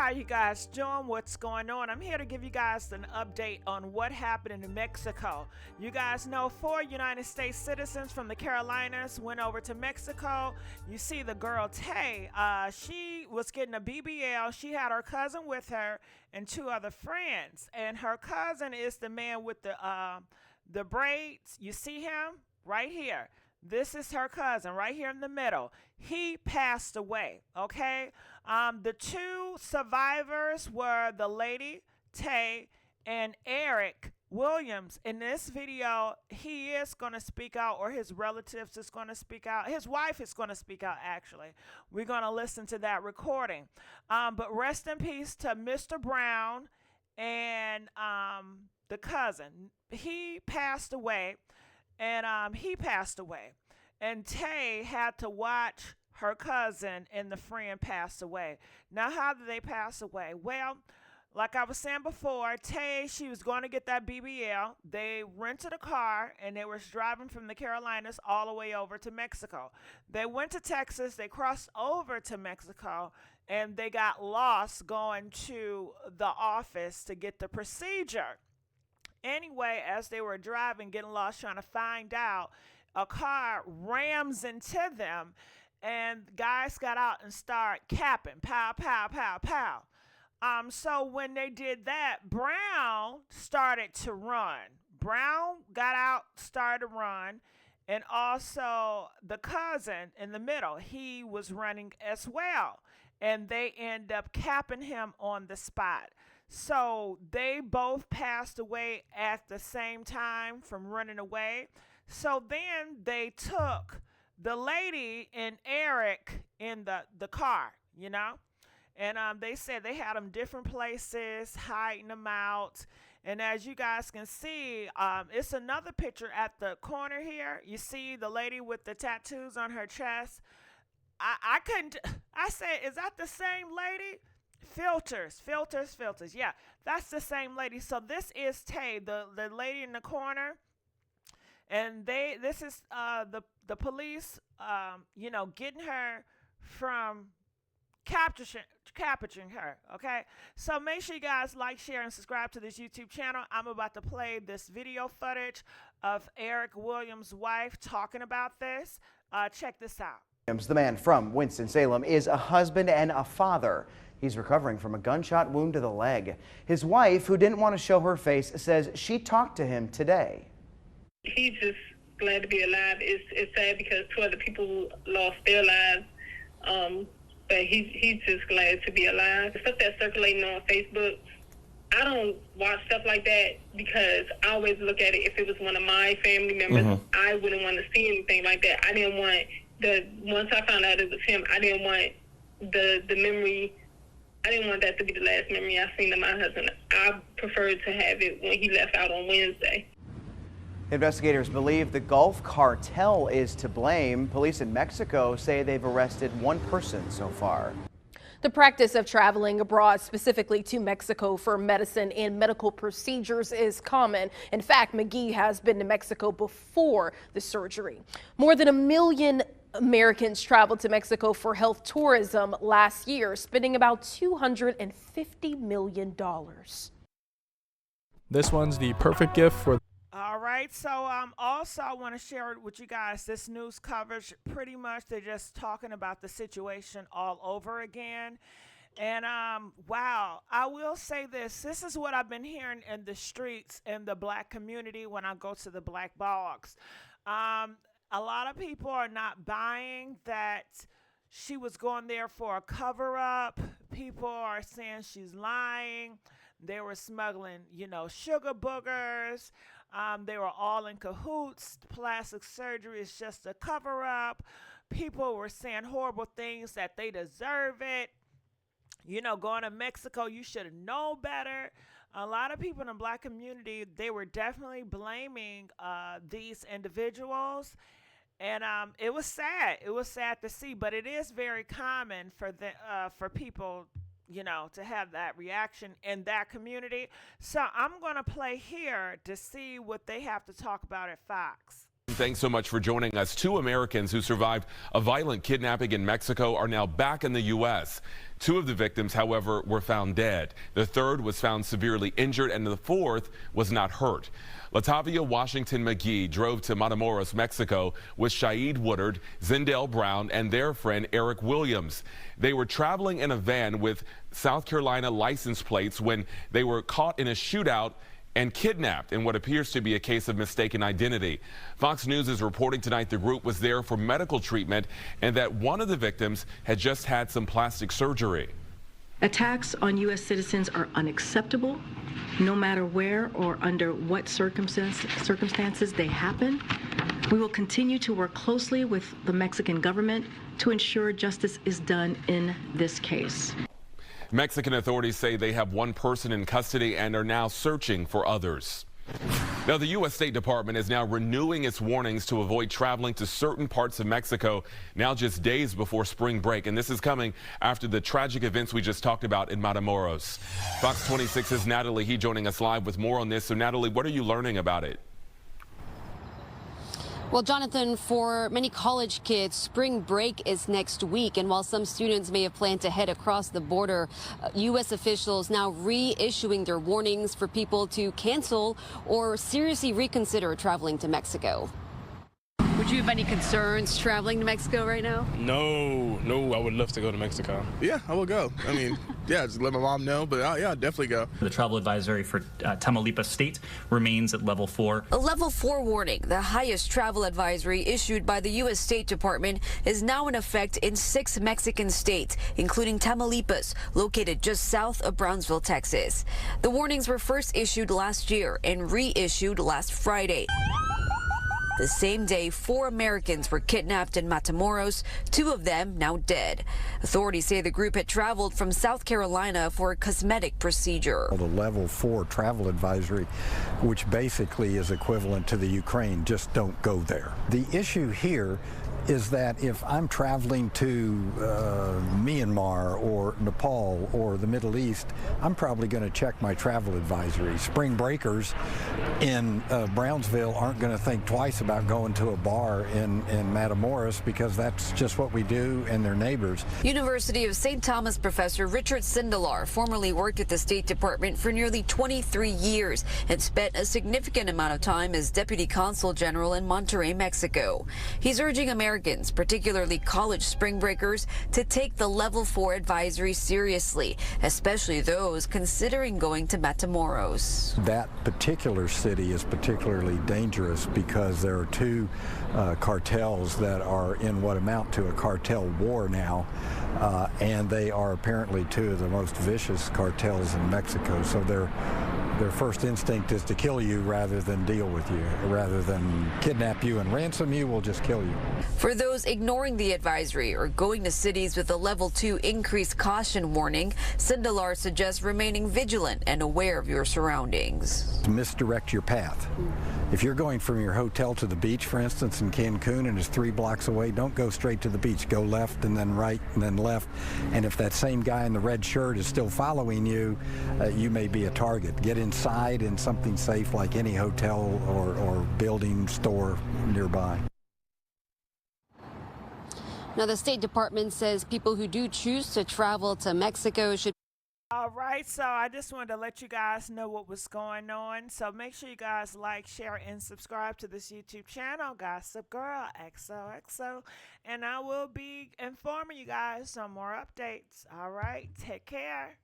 how you guys doing? What's going on? I'm here to give you guys an update on what happened in Mexico. You guys know 4 United States citizens from the Carolinas went over to Mexico. You see the girl Tay, she was getting a BBL. She had her cousin with her and 2 other friends. And her cousin is the man with the braids. You see him right here. This is her cousin right here in the middle. He passed away, okay? The 2 survivors were the lady, Tay, and Eric Williams. In this video, he is going to speak out, or his relatives is going to speak out. His wife is going to speak out, actually. We're going to listen to that recording. But rest in peace to Mr. Brown and the cousin. He passed away. And he passed away. And Tay had to watch her cousin and the friend pass away. Now, how did they pass away? Well, like I was saying before, Tay, she was going to get that BBL. They rented a car, and they were driving from the Carolinas all the way over to Mexico. They went to Texas. They crossed over to Mexico, and they got lost going to the office to get the procedure. Anyway, as they were driving, getting lost, trying to find out, a car rams into them, and guys got out and started capping, pow, pow, pow, pow. So when they did that, Brown started to run. Brown got out, started to run, and also the cousin in the middle, he was running as well, and they end up capping him on the spot. So they both passed away at the same time from running away. So then they took the lady and Eric in the car, you know. And they said they had them different places, hiding them out. And as you guys can see, it's another picture at the corner here. You see the lady with the tattoos on her chest. I said, is that the same lady? Filters. Yeah, that's the same lady. So this is Tay, the lady in the corner, and this is the police, getting her from capturing her. Okay, so make sure you guys like, share, and subscribe to this YouTube channel. I'm about to play this video footage of Eric Williams' wife talking about this. Check this out. The man from Winston-Salem is a husband and a father. He's recovering from a gunshot wound to the leg. His wife, who didn't want to show her face, says she talked to him today. He's just glad to be alive. It's sad because 2 other people lost their lives, but he's just glad to be alive. The stuff that's circulating on Facebook, I don't watch stuff like that because I always look at it, if it was one of my family members, I wouldn't want to see anything like that. I didn't want once I found out it was him, I didn't want the memory. I didn't want that to be the last memory I seen of my husband. I preferred to have it when he left out on Wednesday. Investigators believe the Gulf Cartel is to blame. Police in Mexico say they've arrested 1 person so far. The practice of traveling abroad, specifically to Mexico for medicine and medical procedures, is common. In fact, McGee has been to Mexico before the surgery. More than 1 million Americans traveled to Mexico for health tourism last year, spending about $250 million. This one's the perfect gift for... All right, so also I want to share with you guys this news coverage. Pretty much they're just talking about the situation all over again. And wow, I will say this is what I've been hearing in the streets in the black community when I go to the black bogs. A lot of people are not buying that she was going there for a cover-up. People are saying she's lying. They were smuggling, sugar boogers. They were all in cahoots. Plastic surgery is just a cover-up. People were saying horrible things, that they deserve it. Going to Mexico, you should have known better. A lot of people in the black community, they were definitely blaming these individuals. And it was sad. It was sad to see, but it is very common for people, to have that reaction in that community. So I'm going to play here to see what they have to talk about at Fox. Thanks so much for joining us. 2 Americans who survived a violent kidnapping in Mexico are now back in the U.S. 2 of the victims, however, were found dead. The 3rd was found severely injured, and the 4th was not hurt. Latavia McGee drove to Matamoros, Mexico with Shaid Woodard, Zindell Brown, and their friend Eric Williams. They were traveling in a van with South Carolina license plates when they were caught in a shootout and kidnapped in what appears to be a case of mistaken identity. Fox News is reporting tonight the group was there for medical treatment and that one of the victims had just had some plastic surgery. Attacks on U.S. citizens are unacceptable, no matter where or under what circumstances they happen. We will continue to work closely with the Mexican government to ensure justice is done in this case. Mexican authorities say they have 1 person in custody and are now searching for others. Now, the U.S. State Department is now renewing its warnings to avoid traveling to certain parts of Mexico now just days before spring break. And this is coming after the tragic events we just talked about in Matamoros. Fox 26's Natalie He joining us live with more on this. So, Natalie, what are you learning about it? Well, Jonathan, for many college kids, spring break is next week. And while some students may have planned to head across the border, U.S. officials now reissuing their warnings for people to cancel or seriously reconsider traveling to Mexico. Would you have any concerns traveling to Mexico right now? No, I would love to go to Mexico. Yeah, I will go. I mean, yeah, just let my mom know, but yeah, I'll definitely go. The travel advisory for Tamaulipas State remains at level 4. A level 4 warning, the highest travel advisory issued by the U.S. State Department, is now in effect in 6 Mexican states, including Tamaulipas, located just south of Brownsville, Texas. The warnings were first issued last year and reissued last Friday. The same day, 4 Americans were kidnapped in Matamoros, 2 of them now dead. Authorities say the group had traveled from South Carolina for a cosmetic procedure. The level 4 travel advisory, which basically is equivalent to the Ukraine, just don't go there. The issue here is that if I'm traveling to Myanmar or Nepal or the Middle East, I'm probably going to check my travel advisory. Spring breakers in Brownsville aren't going to think twice about going to a bar in Matamoros because that's just what we do and they're neighbors. University of St. Thomas professor Richard Sindelar formerly worked at the State Department for nearly 23 years and spent a significant amount of time as Deputy Consul General in Monterrey, Mexico. He's urging Americans, particularly college spring breakers, to take the level 4 advisory seriously, especially those considering going to Matamoros. That particular city is particularly dangerous because there are 2 cartels that are in what amount to a cartel war now, and they are apparently 2 of the most vicious cartels in Mexico. So their first instinct is to kill you rather than deal with you. Rather than kidnap you and ransom you, we'll just kill you. For those ignoring the advisory or going to cities with a level 2 increased caution warning, Sindelar suggests remaining vigilant and aware of your surroundings. Misdirect your path. If you're going from your hotel to the beach, for instance, in Cancun, and it's 3 blocks away, don't go straight to the beach. Go left and then right and then left. And if that same guy in the red shirt is still following you, you may be a target. Get inside in something safe like any hotel or building, store nearby. Now, the State Department says people who do choose to travel to Mexico should. All right, so I just wanted to let you guys know what was going on. So make sure you guys like, share, and subscribe to this YouTube channel, Gossip Girl XOXO. And I will be informing you guys on more updates. All right, take care.